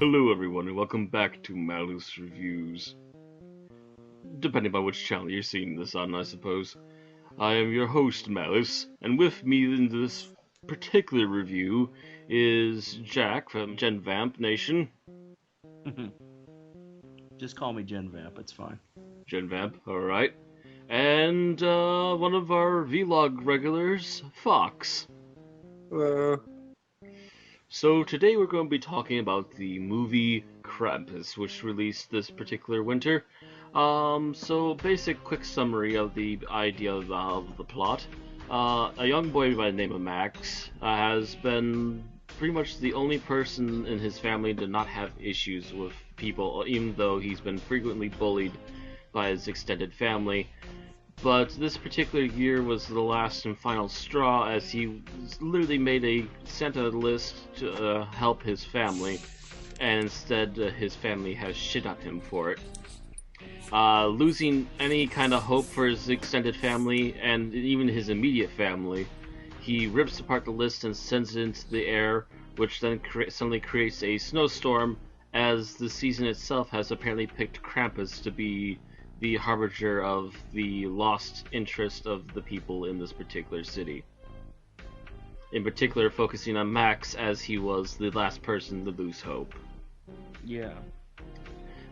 Hello everyone and welcome back to Malice Reviews. Depending on which channel you're seeing this on, I suppose. I am your host, Malice, and with me in this particular review is Jack from Gen Vamp Nation. Just call me Gen Vamp, it's fine. Gen Vamp, alright. And one of our vlog regulars, Fox. Hello. So today we're going to be talking about the movie Krampus, which released this particular winter. So basic quick summary of the idea of the plot. A young boy by the name of Max has been pretty much the only person in his family to not have issues with people, even though he's been frequently bullied by his extended family. But this particular year was the last and final straw, as he literally made a Santa list to help his family, and instead his family has shit on him for it. Losing any kind of hope for his extended family, and even his immediate family, he rips apart the list and sends it into the air, which then suddenly creates a snowstorm, as the season itself has apparently picked Krampus to be the harbinger of the lost interest of the people in this particular city. In particular, focusing on Max, as he was the last person to lose hope. Yeah.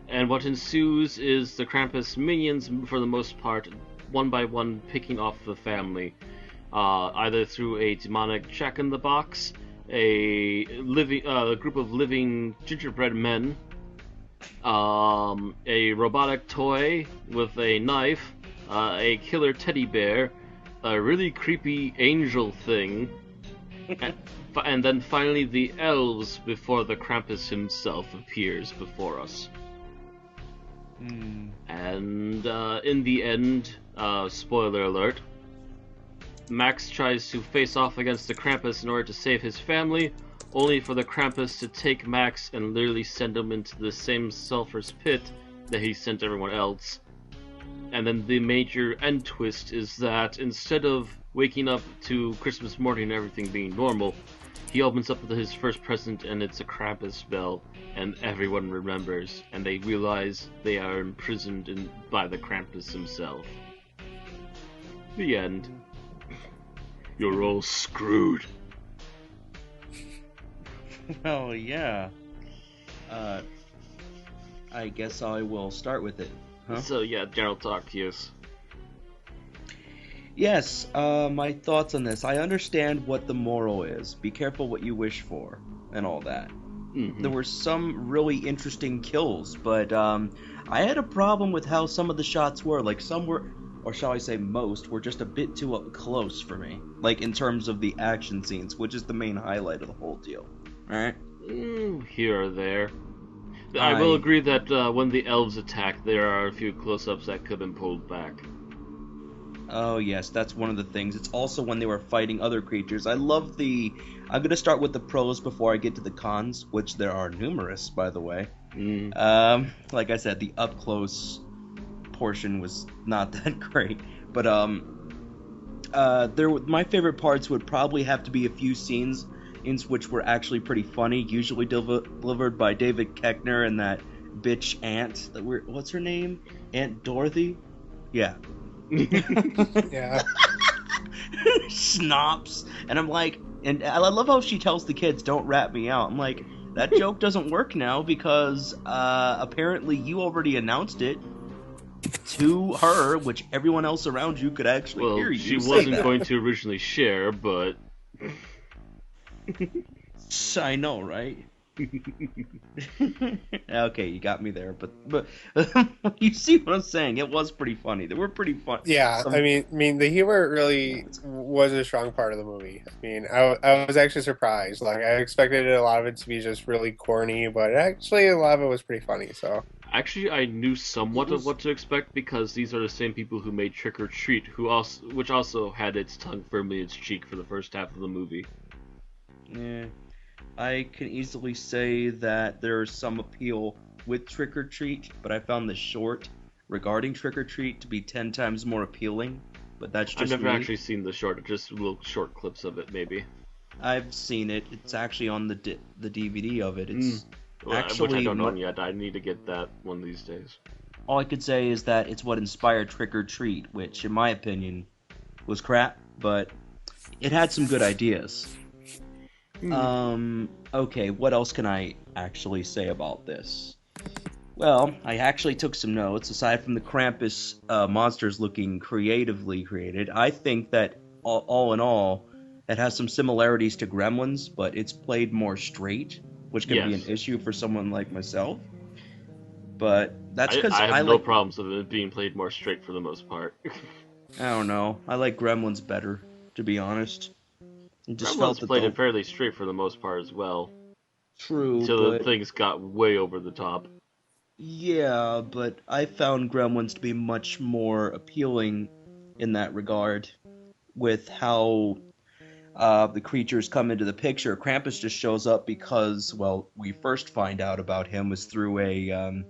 And what ensues is the Krampus minions, for the most part, one by one picking off the family, either through a demonic jack-in-the-box, a group of living gingerbread men, a robotic toy with a knife, a killer teddy bear, a really creepy angel thing, and then finally the elves before the Krampus himself appears before us. And in the end, spoiler alert, Max tries to face off against the Krampus in order to save his family, only for the Krampus to take Max and literally send him into the same sulphurous pit that he sent everyone else. And then the major end twist is that instead of waking up to Christmas morning and everything being normal, he opens up with his first present and it's a Krampus bell, and everyone remembers, and they realize they are imprisoned by the Krampus himself. The end. You're all screwed. Well, yeah. I guess I will start with it, huh? So yeah, general talk, yes. Yes, my thoughts on this. I understand what the moral is. Be careful what you wish for, and all that. Mm-hmm. There were some really interesting kills, but I had a problem with how some of the shots were. Like, some were, or shall I say most, were just a bit too up close for me. Like, in terms of the action scenes, which is the main highlight of the whole deal. Alright? Here or there. I will agree that when the elves attack, there are a few close-ups that could have been pulled back. Oh yes, that's one of the things. It's also when they were fighting other creatures. I love the... I'm gonna start with the pros before I get to the cons, which there are numerous, by the way. Like I said, the up-close portion was not that great. But, my favorite parts would probably have to be a few scenes in which were actually pretty funny, usually delivered by David Koechner and that bitch Aunt. What's her name? Aunt Dorothy? Yeah. Yeah. Snops. And I'm like, and I love how she tells the kids, don't rat me out. I'm like, that joke doesn't work now because apparently you already announced it to her, which everyone else around you could actually hear you she say wasn't that. going to originally share, but... I know, right? Okay, you got me there, but you see what I'm saying? It was pretty funny. They were pretty fun. Yeah, I mean, the humor really was a strong part of the movie. I mean, I was actually surprised. Like, I expected a lot of it to be just really corny, but actually a lot of it was pretty funny, so... Actually, I knew somewhat of what to expect because these are the same people who made Trick or Treat, which also had its tongue firmly in its cheek for the first half of the movie. Yeah, I can easily say that there's some appeal with Trick or Treat, but I found the short regarding Trick or Treat to be 10 times more appealing. But that's just I've never me. actually seen the short, just little short clips of it, maybe. I've seen it. It's actually on the DVD of it. It's which I Actually, don't own yet. I need to get that one of these days. all I could say is that it's what inspired Trick or Treat, which, in my opinion, was crap, but it had some good ideas. Okay, what else can I actually say about this? Well, I actually took some notes. Aside from the Krampus monsters looking creatively created, I think that all in all, it has some similarities to Gremlins, but it's played more straight, which can be an Yes. issue for someone like myself. But that's because I have I no like, problems with it being played more straight for the most part. I don't know, I like Gremlins better, to be honest. I just felt Gremlins that played the it fairly straight for the most part as well, true, until the but things got way over the top. yeah, but I found Gremlins to be much more appealing in that regard, with how the creatures come into the picture. Krampus just shows up because, well, we first find out about him was through a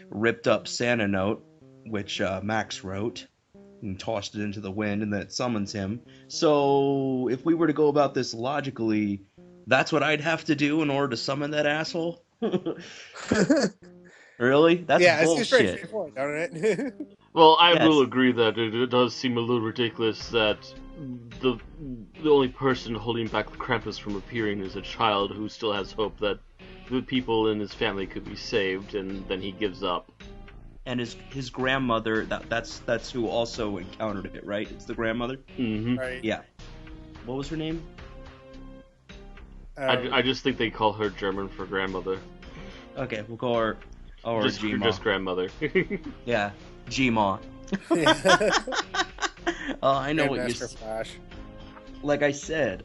ripped up Santa note, which Max wrote and tossed it into the wind, and then it summons him. So, if we were to go about this logically, that's what I'd have to do in order to summon that asshole? Really? That's Yeah, it seems pretty bullshit. straightforward, don't it? Well, I will Yes. agree that it does seem a little ridiculous that the the only person holding back Krampus from appearing is a child who still has hope that the people in his family could be saved, and then he gives up. And his grandmother, that's who also encountered it, right? It's the grandmother? Hmm. Right. Yeah. What was her name? I just think they call her German for grandmother. Okay, we'll call her G-Ma. Just grandmother. Yeah, G-Ma. yeah. I know what Grandmaster you... Flash. Like I said,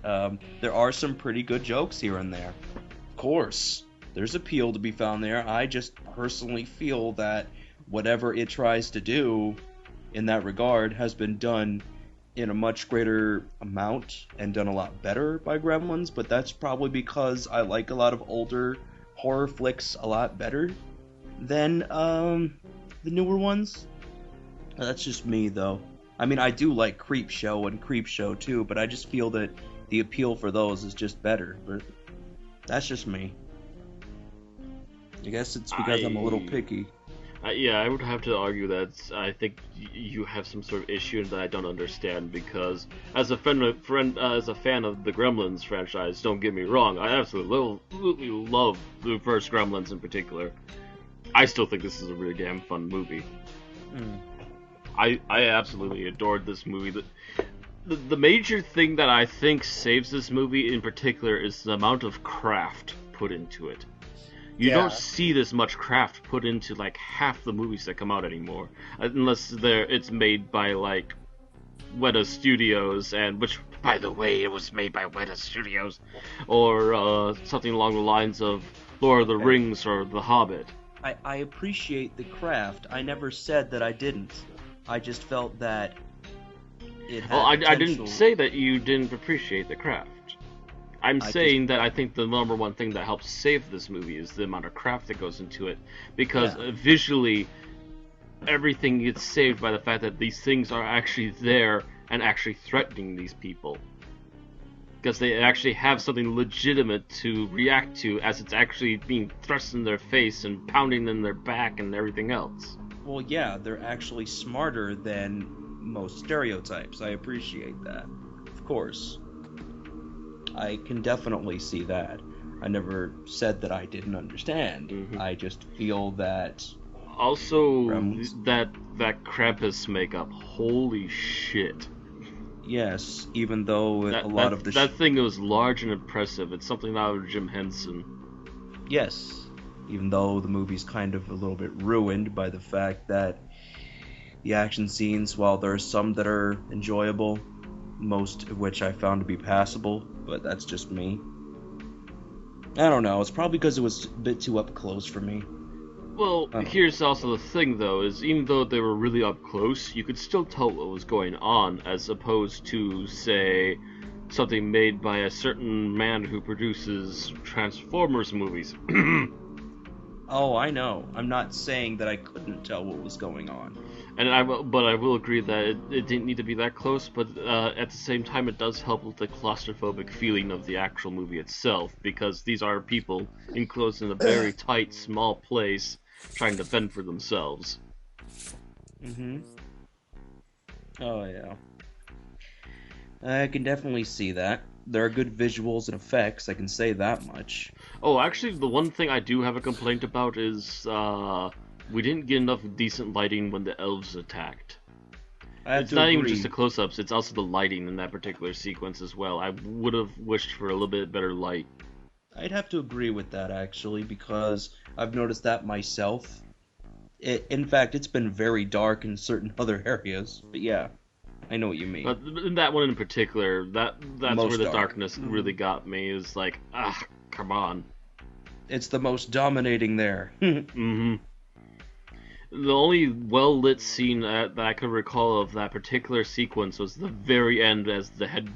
there are some pretty good jokes here and there. Of course, there's appeal to be found there. I just personally feel that whatever it tries to do in that regard has been done in a much greater amount and done a lot better by Gremlins, but that's probably because I like a lot of older horror flicks a lot better than the newer ones. That's just me, though. I mean, I do like Creepshow and Creepshow too, but I just feel that the appeal for those is just better. But that's just me. I guess it's because I'm a little picky. Yeah, I would have to argue that I think you have some sort of issue that I don't understand, because as a fan of the Gremlins franchise, don't get me wrong, I absolutely love the first Gremlins in particular. I still think this is a really damn fun movie. I absolutely adored this movie. The major thing that I think saves this movie in particular is the amount of craft put into it. You don't see this much craft put into like half the movies that come out anymore, unless it's made by like Weta Studios, and which, by the way, it was made by Weta Studios, or something along the lines of Lord of the Rings or The Hobbit. I appreciate the craft. I never said that I didn't. I just felt that it had Well, I didn't potential. say that you didn't appreciate the craft. I'm saying that I think the number one thing that helps save this movie is the amount of craft that goes into it, because visually, everything gets saved by the fact that these things are actually there and actually threatening these people. Because they actually have something legitimate to react to as it's actually being thrust in their face and pounding in their back and everything else. Well, yeah, they're actually smarter than most stereotypes. I appreciate that. Of course. I can definitely see that. I never said that I didn't understand. Mm-hmm. I just feel that... Also, Gremlins. that Krampus makeup, holy shit. Yes, even though that thing was large and impressive. It's something out of Jim Henson. Yes, even though the movie's kind of a little bit ruined by the fact that the action scenes, while there are some that are enjoyable, most of which I found to be passable, but that's just me. I don't know, it's probably because it was a bit too up close for me. Well, here's also the thing, though, is even though they were really up close, you could still tell what was going on, as opposed to, say, something made by a certain man who produces Transformers movies. Oh, I know. I'm not saying that I couldn't tell what was going on. And I will agree that it didn't need to be that close, but at the same time it does help with the claustrophobic feeling of the actual movie itself, because these are people enclosed in a very tight, small place, trying to fend for themselves. Mm-hmm. Oh, yeah. I can definitely see that. There are good visuals and effects, I can say that much. Oh, actually, the one thing I do have a complaint about is we didn't get enough decent lighting when the elves attacked. It's not even just the close-ups, it's also the lighting in that particular sequence as well. I would have wished for a little bit better light. I'd have to agree with that, actually, because I've noticed that myself. In fact, it's been very dark in certain other areas, but yeah, I know what you mean. In that one in particular, that's Most where the dark. darkness really got me, is like, come on. It's the most dominating there. Mm-hmm. The only well-lit scene that I could recall of that particular sequence was the very end as the head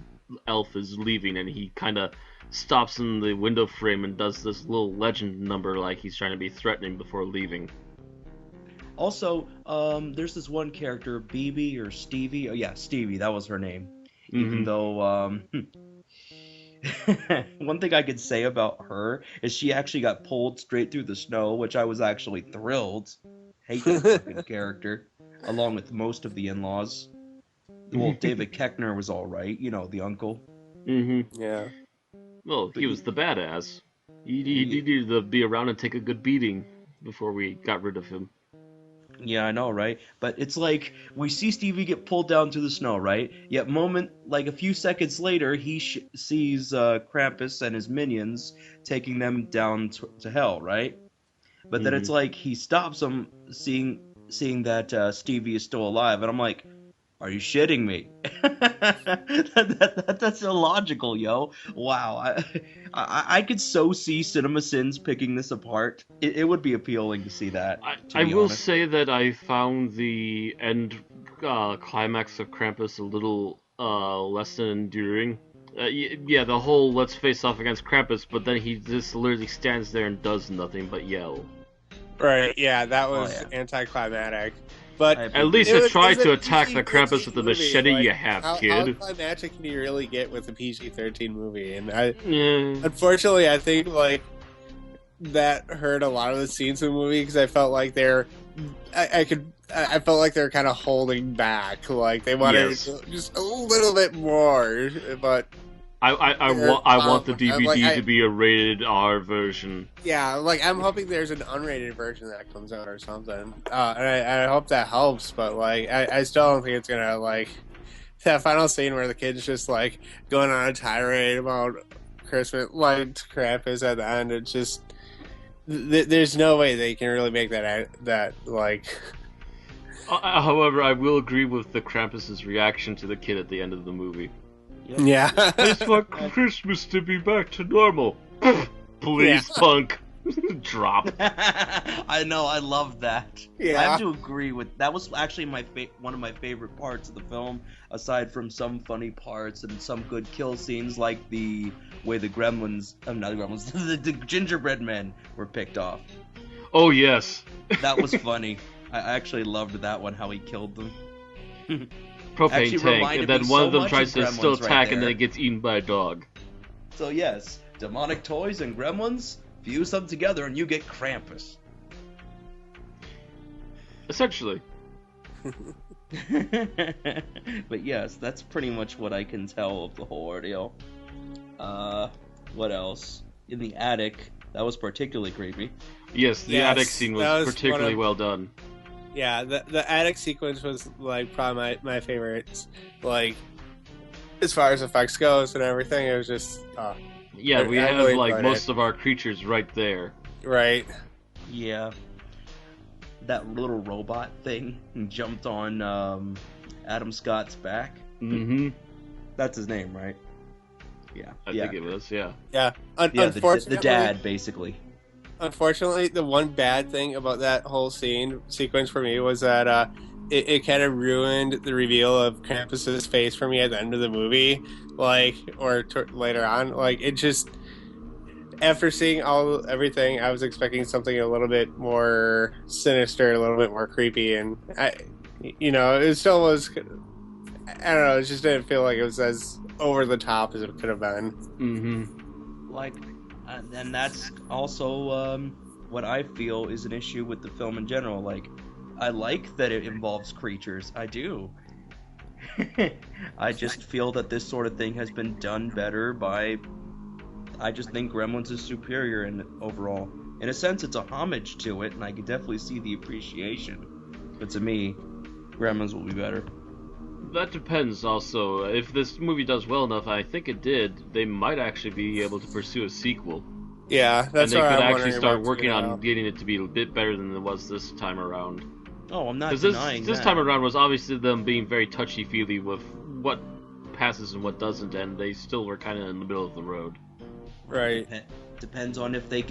elf is leaving and he kind of stops in the window frame and does this little legend number like he's trying to be threatening before leaving. Also, there's this one character, BB or Stevie. Oh yeah, Stevie, that was her name. Mm-hmm. Even though, one thing I could say about her is she actually got pulled straight through the snow, which I was actually thrilled. Hate that fucking character, along with most of the in-laws. Well, David Koechner was alright, you know, the uncle. Mm-hmm. Yeah. Well, he was the badass. He needed to be around and take a good beating before we got rid of him. Yeah, I know, right? But it's like, we see Stevie get pulled down to the snow, right? Yet a few seconds later, he sees Krampus and his minions taking them down to hell, right? But then it's like, he stops them, seeing that Stevie is still alive, and I'm like, are you shitting me? That's illogical, yo. Wow, I could so see CinemaSins picking this apart. It would be appealing to see that. I will say that I found the end climax of Krampus a little less than enduring. Yeah, the whole let's face off against Krampus, but then he just literally stands there and does nothing but yell. Right, yeah, that was anticlimactic. But at least it tried to attack the Krampus with the machete you have, kid. How climactic can you really get with a PG-13 movie? And unfortunately, I think that hurt a lot of the scenes in the movie because I felt like I felt like they're kind of holding back, like they wanted just a little bit more, but. I want the DVD to be a rated R version. Yeah, I'm hoping there's an unrated version that comes out or something. And I hope that helps, but I still don't think it's gonna that final scene where the kid's just going on a tirade about Christmas, Krampus at the end. It's just there's no way they can really make that. However, I will agree with the Krampus's reaction to the kid at the end of the movie. Yep. Yeah. I just want Christmas to be back to normal. Please, punk. Drop. I know, I love that. Yeah. I have to agree with that. Was actually one of my favorite parts of the film, aside from some funny parts and some good kill scenes, like the way the the gingerbread men were picked off. Oh yes. That was funny. I actually loved that one, how he killed them. Propane tank, and then one of them tries to still attack, and then it gets eaten by a dog. So yes, demonic toys and gremlins, fuse them together and you get Krampus. Essentially. But yes, that's pretty much what I can tell of the whole ordeal. What else? In the attic, that was particularly creepy. Yes, the attic scene was particularly well done. Yeah, the attic sequence was probably my favorites. As far as effects goes and everything, it was just yeah, we have really most of our creatures right there. Right. Yeah. That little robot thing jumped on Adam Scott's back. Mm-hmm. That's his name, right? Yeah. I think it was, yeah. Yeah. The dad, basically. Unfortunately, the one bad thing about that whole sequence for me was that it kind of ruined the reveal of Krampus's face for me at the end of the movie, or later on. after seeing everything, I was expecting something a little bit more sinister, a little bit more creepy, and it still was. I don't know. It just didn't feel like it was as over the top as it could have been. Mm-hmm. Like, and that's also what I feel is an issue with the film in general. Like, I like that it involves creatures. I do. I just feel that this sort of thing has been done better by. I just think Gremlins is superior in overall. In a sense, it's a homage to it, and I can definitely see the appreciation. But to me, Gremlins will be better. That depends also. If this movie does well enough, I think it did, they might actually be able to pursue a sequel. Yeah, that's and they what could I'm actually wondering start about working too, on now. getting it to be a bit better than it was this time around. Oh, I'm not Because denying this that. time around was obviously them being very touchy-feely with what passes and what doesn't, and they still were kind of in the middle of the road. Right. Depends on if they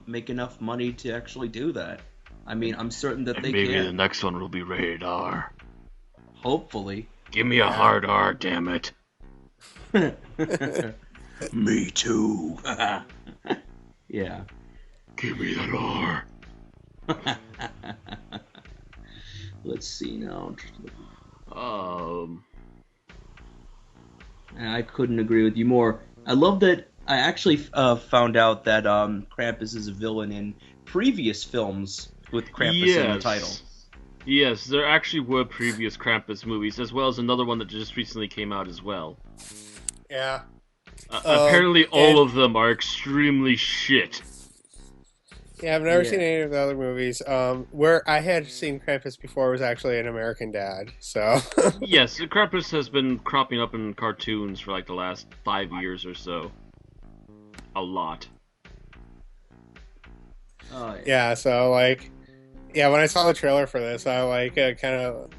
make enough money to actually do that. I mean, I'm certain that they Maybe can. the next one will be rated R. Hopefully. Give me a hard R, damn it. Me too. Yeah. Give me that R. Let's see now. I couldn't agree with you more. I love that I actually found out that Krampus is a villain in previous films with Krampus in the title. Yes, there actually were previous Krampus movies, as well as another one that just recently came out as well. Yeah. Apparently all of them are extremely shit. Yeah, I've never seen any of the other movies. Where I had seen Krampus before was actually an American Dad, so... Yes, Krampus has been cropping up in cartoons for like the last 5 years or so. A lot. Oh, yeah, so like... Yeah, when I saw the trailer for this, I like kind of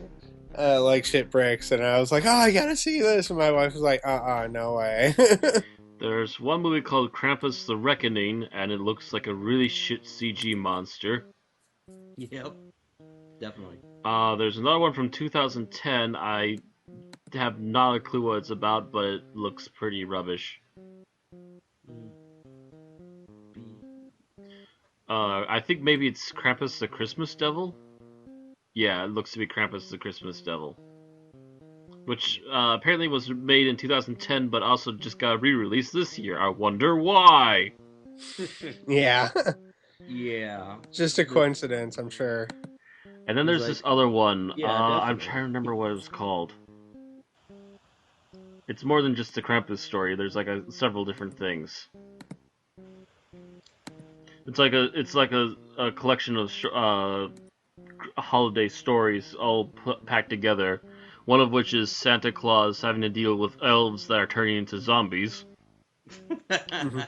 like shit bricks, and I was like, "Oh, I gotta see this." And my wife was like, no way." There's one movie called Krampus: The Reckoning, and it looks like a really shit CG monster. Yep, definitely. There's another one from 2010. I have not a clue what it's about, but it looks pretty rubbish. I think maybe it's Krampus the Christmas Devil? Yeah, it looks to be Krampus the Christmas Devil. Which apparently was made in 2010, but also just got re-released this year. I wonder why! Yeah. Yeah. Just a coincidence, I'm sure. And then there's this other one. Yeah, I'm trying to remember what it was called. It's more than just the Krampus story. There's like several different things. It's like a collection of holiday stories all packed together. One of which is Santa Claus having to deal with elves that are turning into zombies.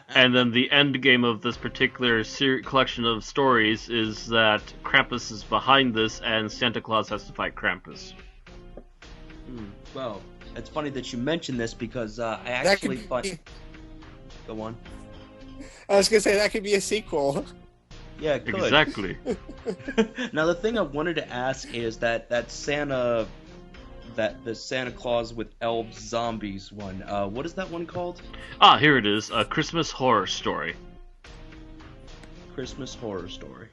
And then the end game of this particular collection of stories is that Krampus is behind this, and Santa Claus has to fight Krampus. Well, it's funny that you mentioned this because I actually thought. Go on. I was gonna say that could be a sequel. Yeah, it could. Exactly. Now the thing I wanted to ask is that the Santa Claus with elves zombies one. What is that one called? Here it is. A Christmas Horror Story. Christmas Horror Story.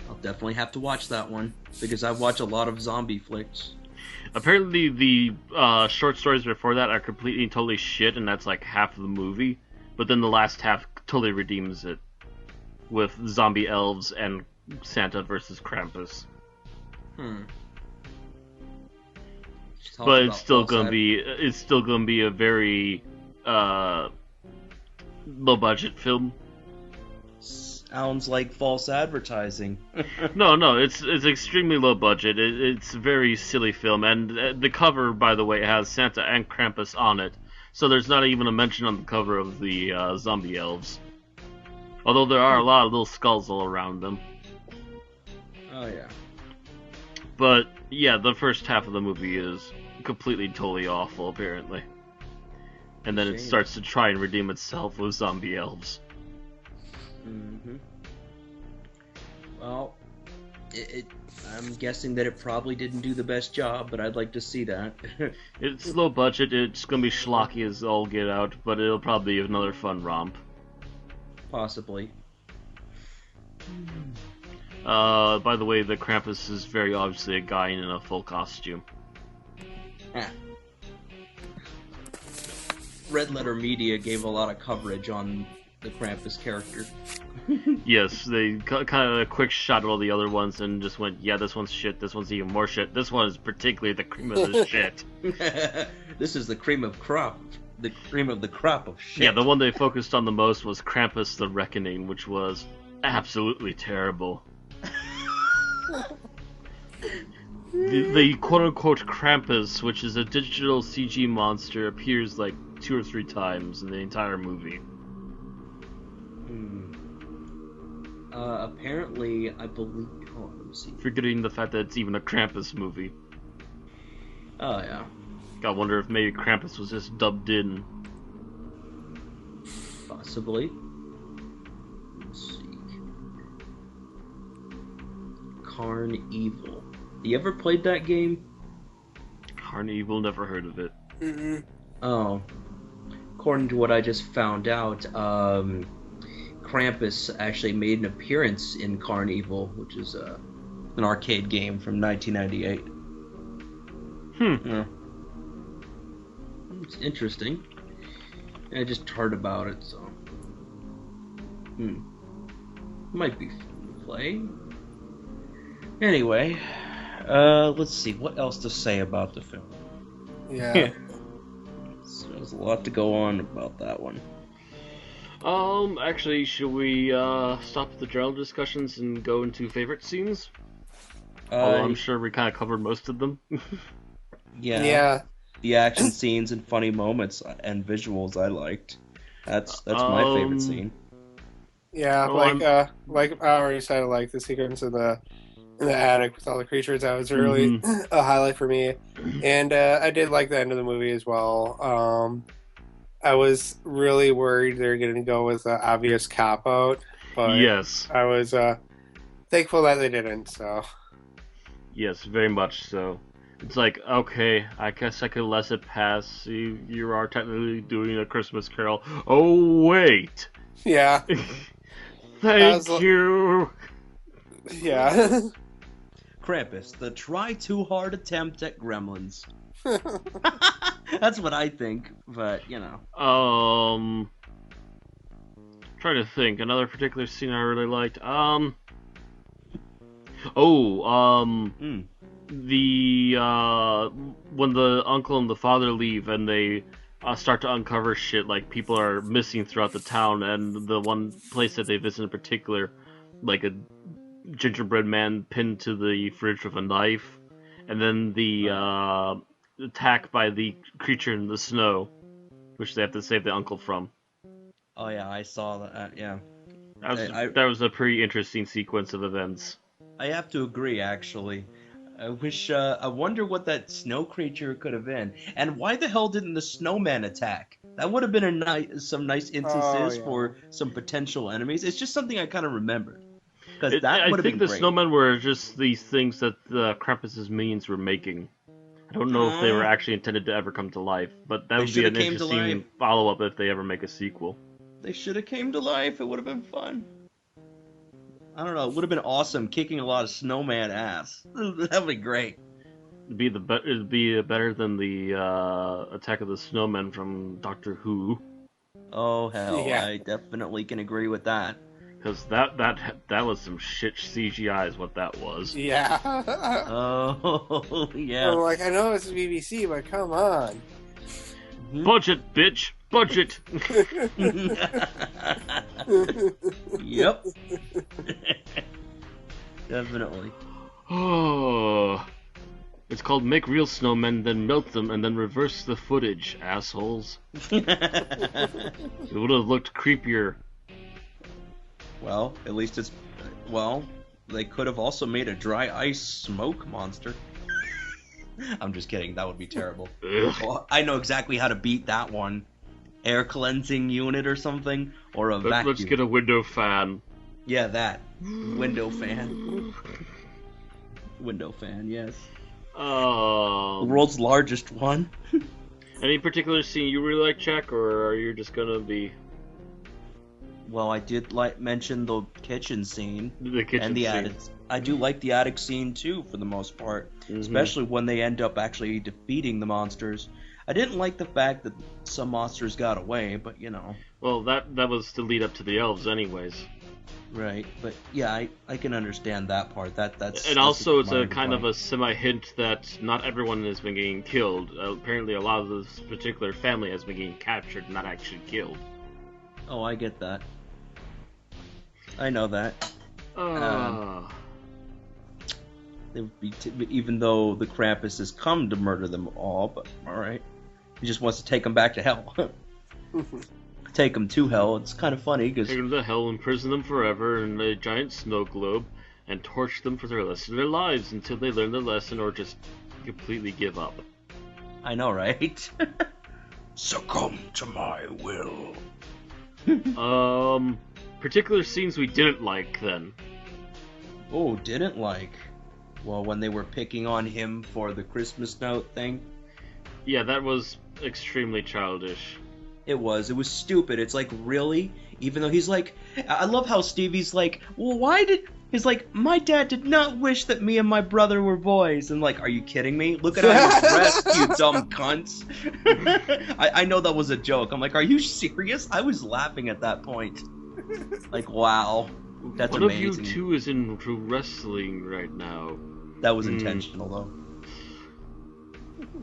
I'll definitely have to watch that one because I watch a lot of zombie flicks. Apparently, the short stories before that are completely and totally shit, and that's like half of the movie. But then the last half totally redeems it with zombie elves and Santa versus Krampus. But it's still gonna be a very low budget film. Sounds like false advertising. No, it's extremely low budget. It's a very silly film, and the cover, by the way, has Santa and Krampus on it. So there's not even a mention on the cover of the zombie elves. Although there are a lot of little skulls all around them. Oh yeah. But yeah, the first half of the movie is completely, totally awful, apparently. And then it starts to try and redeem itself with zombie elves. Well, I'm guessing that it probably didn't do the best job, but I'd like to see that. It's low budget, it's gonna be schlocky as all get out, but it'll probably be another fun romp. Possibly. By the way, the Krampus is very obviously a guy in a full costume. Red Letter Media gave a lot of coverage on the Krampus character. Yes, they kind of a quick shot at all the other ones and just went, yeah, this one's shit, this one's even more shit, this one is particularly the cream of the shit. This is the cream of crop. The cream of the crop of shit. Yeah, the one they focused on the most was Krampus the Reckoning, which was absolutely terrible. The quote-unquote Krampus, which is a digital CG monster, appears like 2 or 3 times in the entire movie. Apparently, I believe... Oh, let me see. Forgetting the fact that it's even a Krampus movie. Oh, yeah. I wonder if maybe Krampus was just dubbed in. Possibly. Let's see. Carn Evil. You ever played that game? Carnival, never heard of it. Mm-mm. Oh. According to what I just found out, Krampus actually made an appearance in Carn Evil, which is an arcade game from 1998. Yeah. It's interesting. I just heard about it, so... Might be fun to play. Anyway, let's see, what else to say about the film? Yeah. So there's a lot to go on about that one. Actually, should we, stop the general discussions and go into favorite scenes? Although I'm sure we kind of covered most of them. Yeah. The action scenes and funny moments and visuals I liked. That's my favorite scene. Yeah, Oh, like I already said, like the sequence in the attic with all the creatures, that was really a highlight for me. And I did like the end of the movie as well. I was really worried they were going to go with an obvious cop out, but yes. I was thankful that they didn't. So Yes, very much so. It's like, okay, I guess I could let it pass. You are technically doing a Christmas Carol. Oh, wait! yeah, Thank you! yeah. Krampus, the try too hard attempt at Gremlins. That's what I think, but you know. Trying to think. Another particular scene I really liked. When the uncle and the father leave and they start to uncover shit, like people are missing throughout the town, and the one place that they visit in particular, like a gingerbread man pinned to the fridge with a knife, and then the attack by the creature in the snow, which they have to save the uncle from. Oh yeah, I saw that. Yeah, That was a pretty interesting sequence of events. I have to agree. Actually, I wonder what that snow creature could have been, and why the hell didn't the snowman attack? That would have been some nice instances for some potential enemies. It's just something I kind of remembered. Because that would have been great. I think the snowmen were just these things that the Krampus's minions were making. I don't know if they were actually intended to ever come to life, but that would be an interesting follow-up if they ever make a sequel. They should have came to life. It would have been fun. I don't know. It would have been awesome kicking a lot of snowman ass. That would be great. It'd be better than the Attack of the Snowmen from Doctor Who. Oh hell, Yeah. I definitely can agree with that. Because that was some shit CGI is what that was. Yeah. Oh yeah. I'm like, I know it's BBC, but come on. Budget, bitch! Budget! Yep. Definitely. Oh, it's called Make Real Snowmen, then melt them, and then reverse the footage, assholes. It would have looked creepier. Well, at least it's... Well, they could have also made a dry ice smoke monster. I'm just kidding, that would be terrible. Well, I know exactly how to beat that one. Air cleansing unit or something, or a vacuum. Let's get a window fan. Yeah, that. Window fan. Window fan, yes. The Um, world's largest one. any particular scene you really like, Jack, or are you just gonna be Well, I did mention the kitchen scene the kitchen and the scene? attic. I do like the attic scene too, for the most part, Mhm. especially when they end up actually defeating the monsters. I didn't like the fact that some monsters got away, but you know. Well, that was to lead up to the elves, anyways. Right, but yeah, I can understand that part. That's And also, it's a minor kind of complaint. a semi-hint that not everyone has been getting killed. Apparently, a lot of this particular family has been getting captured, not actually killed. Oh, I get that. I know that. Uh, They would be even though the Krampus has come to murder them all, but all right, he just wants to take them back to hell. Take them to hell. It's kind of funny because take them to hell, imprison them forever in a giant snow globe, and torture them for the rest of their lives until they learn their lesson or just completely give up. I know, right? Succumb to my will. Particular scenes we didn't like then. Oh, didn't like. Well, when they were picking on him for the Christmas note thing. Yeah, that was extremely childish. It was stupid. It's like, really? Even though he's like, I love how Stevie's like, well, he's like, my dad did not wish that me and my brother were boys. And like, are you kidding me? Look at how you're dressed, you dumb cunts. I know that was a joke. I'm like, are you serious? I was laughing at that point. Like, wow. That's One amazing. of you two is into wrestling right now. That was intentional, though.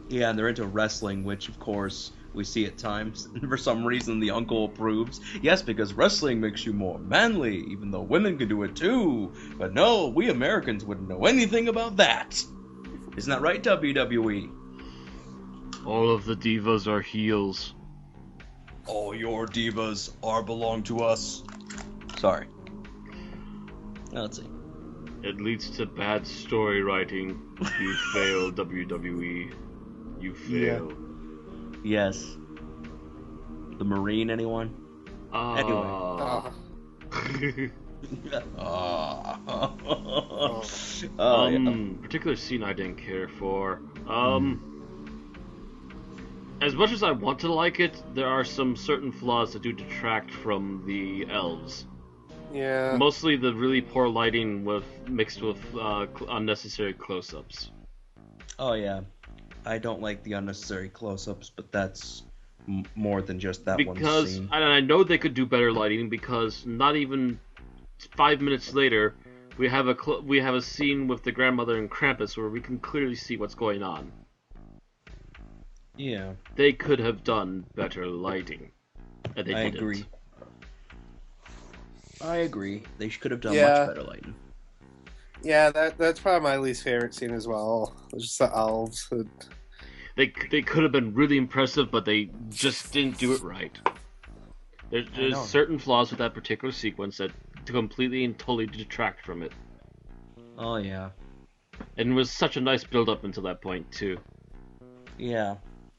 Yeah, and they're into wrestling, which, of course, we see at times. And for some reason, the uncle approves. Yes, because wrestling makes you more manly, even though women can do it too. But no, we Americans wouldn't know anything about that. Isn't that right, WWE? All of the divas are heels. All your divas belong to us. Sorry. Let's see. It leads to bad story writing. You fail, WWE. You fail. Yes. The Marine, anyone? Anyway. Particular scene I didn't care for. As much as I want to like it, there are some certain flaws that do detract from the elves. Yeah. Mostly the really poor lighting mixed with unnecessary close-ups. Oh yeah, I don't like the unnecessary close-ups, but that's more than just that one scene. And I know they could do better lighting because not even 5 minutes later, we have a scene with the grandmother and Krampus where we can clearly see what's going on. Yeah, they could have done better lighting, and they didn't. I agree. They could have done much better lighting. Yeah, that's probably my least favorite scene as well. Just the elves. They could have been really impressive, but they just didn't do it right. There's certain flaws with that particular sequence that completely and totally detract from it. Oh yeah. And it was such a nice build-up until that point too. Yeah.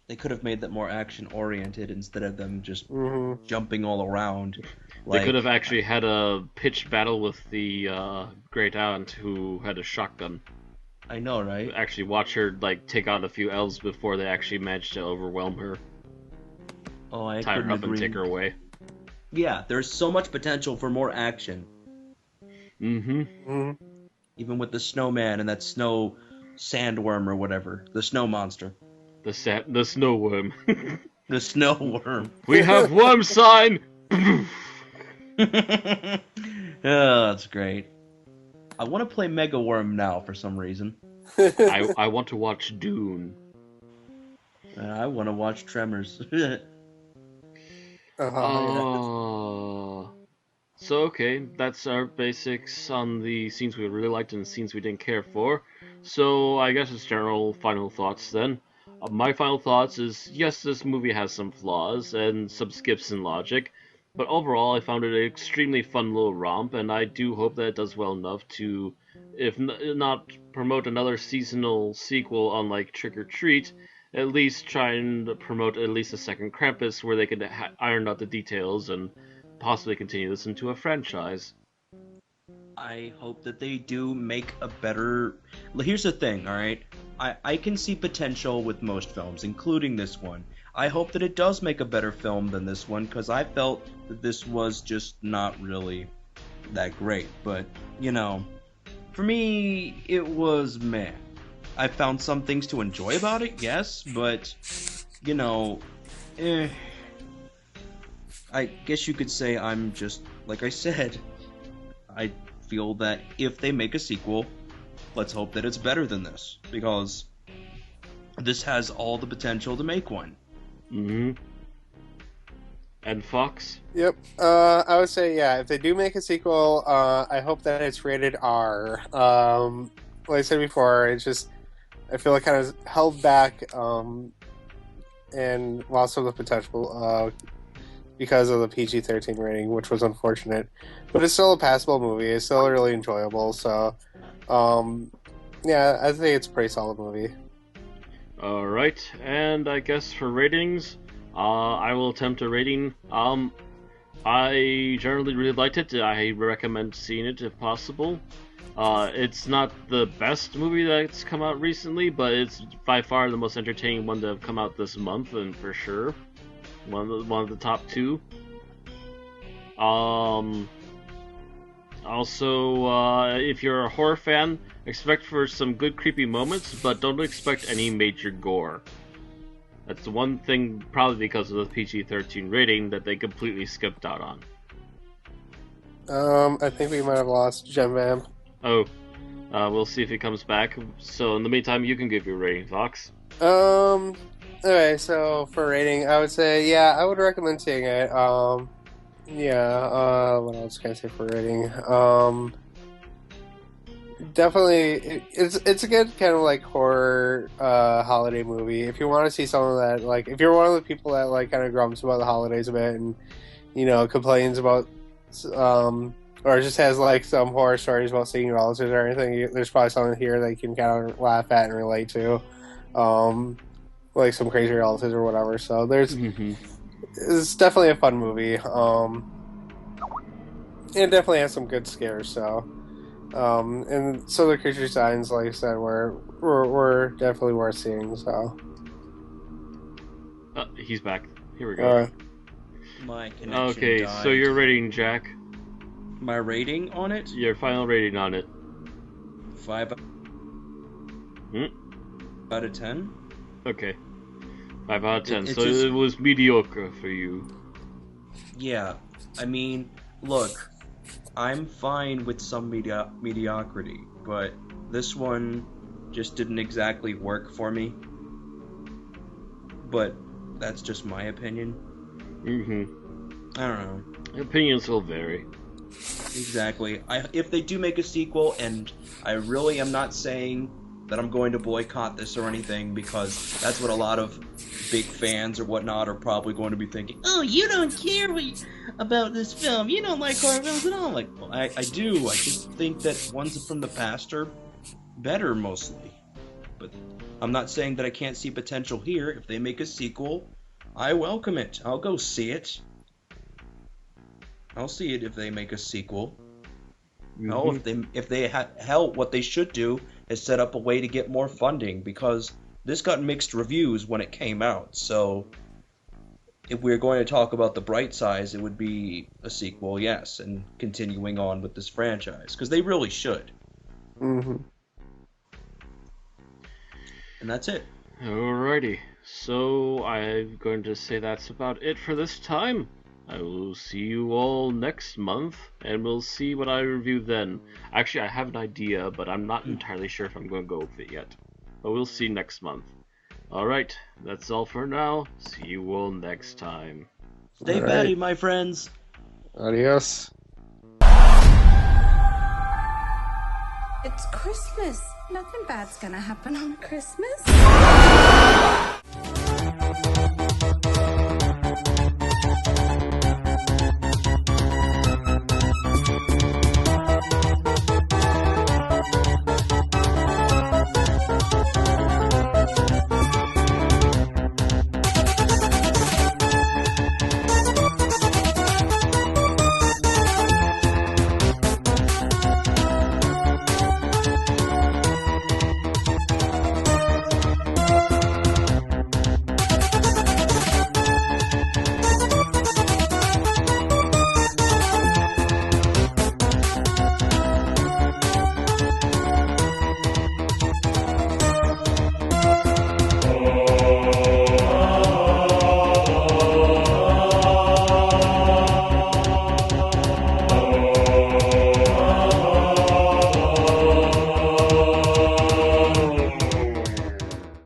They could have made that more action-oriented instead of them just jumping all around. They could have actually had a pitched battle with the great aunt who had a shotgun. I know, right? Actually watch her take out a few elves before they actually managed to overwhelm her. Oh, I tie her up and take her away. Yeah, there's so much potential for more action. Even with the snowman and that snow sandworm or whatever. The snow monster. The snow worm. The snow worm. We have worm sign! Oh, that's great. I want to play Mega Worm now for some reason. I want to watch Dune. I want to watch Tremors. So okay, that's our basics on the scenes we really liked and the scenes we didn't care for. So I guess it's general final thoughts then. My final thoughts is, yes, this movie has some flaws and some skips in logic, but overall I found it an extremely fun little romp, and I do hope that it does well enough to, if not promote another seasonal sequel unlike Trick or Treat, at least try and promote at least a second Krampus where they could iron out the details and possibly continue this into a franchise. I hope that they do make a better... Here's the thing, alright? I can see potential with most films, including this one. I hope that it does make a better film than this one, because I felt that this was just not really that great. But, you know, for me, it was meh. I found some things to enjoy about it, yes, but, you know, I guess you could say I'm just, like I said, I feel that if they make a sequel, let's hope that it's better than this, because this has all the potential to make one. Mm-hmm. And Fox? Yep. I would say, yeah, if they do make a sequel, I hope that it's rated R. Like I said before, it's just, I feel it kind of held back, and lost some of the potential, because of the PG-13 rating, which was unfortunate. But it's still a passable movie. It's still really enjoyable, so, yeah, I think it's a pretty solid movie. Alright, and I guess for ratings, I will attempt a rating. I generally really liked it. I recommend seeing it if possible. It's not the best movie that's come out recently, but it's by far the most entertaining one to have come out this month, and for sure, one of the top two. Also, if you're a horror fan, expect for some good creepy moments, but don't expect any major gore. That's the one thing, probably because of the PG-13 rating, that they completely skipped out on. I think we might have lost Gem Vamp. Oh, we'll see if he comes back. So in the meantime, you can give your rating, Fox. Okay, so for rating, I would say, yeah, I would recommend seeing it. Yeah, what else can I say for rating? Definitely, it's a good kind of like horror holiday movie. If you want to see something that, like, if you're one of the people that like kind of grumps about the holidays a bit and, you know, complains about, or just has like some horror stories about seeing relatives or anything, there's probably something here that you can kind of laugh at and relate to, like some crazy relatives or whatever. So it's definitely a fun movie. It definitely has some good scares. So. And some of the creature designs, like I said, were definitely worth seeing. So, he's back. Here we go. My connection Okay, died. so your rating, Jack. My rating on it? Your final rating on it. 5 out of 10. Okay, 5 out of 10. It So just... it was mediocre for you. Yeah, I mean, look, I'm fine with some mediocrity, but this one just didn't exactly work for me. But that's just my opinion. I don't know. Opinions will vary. Exactly. If they do make a sequel, and I really am not saying that I'm going to boycott this or anything, because that's what a lot of big fans or whatnot are probably going to be thinking. Oh, you don't care about this film. You don't like horror films at all. Like, well, I do. I just think that ones from the past are better, mostly. But I'm not saying that I can't see potential here. If they make a sequel, I welcome it. I'll go see it. I'll see it if they make a sequel. No, if they hell, what they should do is set up a way to get more funding, because this got mixed reviews when it came out. So if we're going to talk about the bright sides, it would be a sequel, yes, and continuing on with this franchise, because they really should. And that's it. Alrighty, so I'm going to say that's about it for this time. I will see you all next month, and we'll see what I review then. Actually, I have an idea, but I'm not entirely sure if I'm going to go with it yet. But we'll see next month. Alright, that's all for now. See you all next time. Stay batty, my friends. Adios. It's Christmas. Nothing bad's gonna happen on Christmas.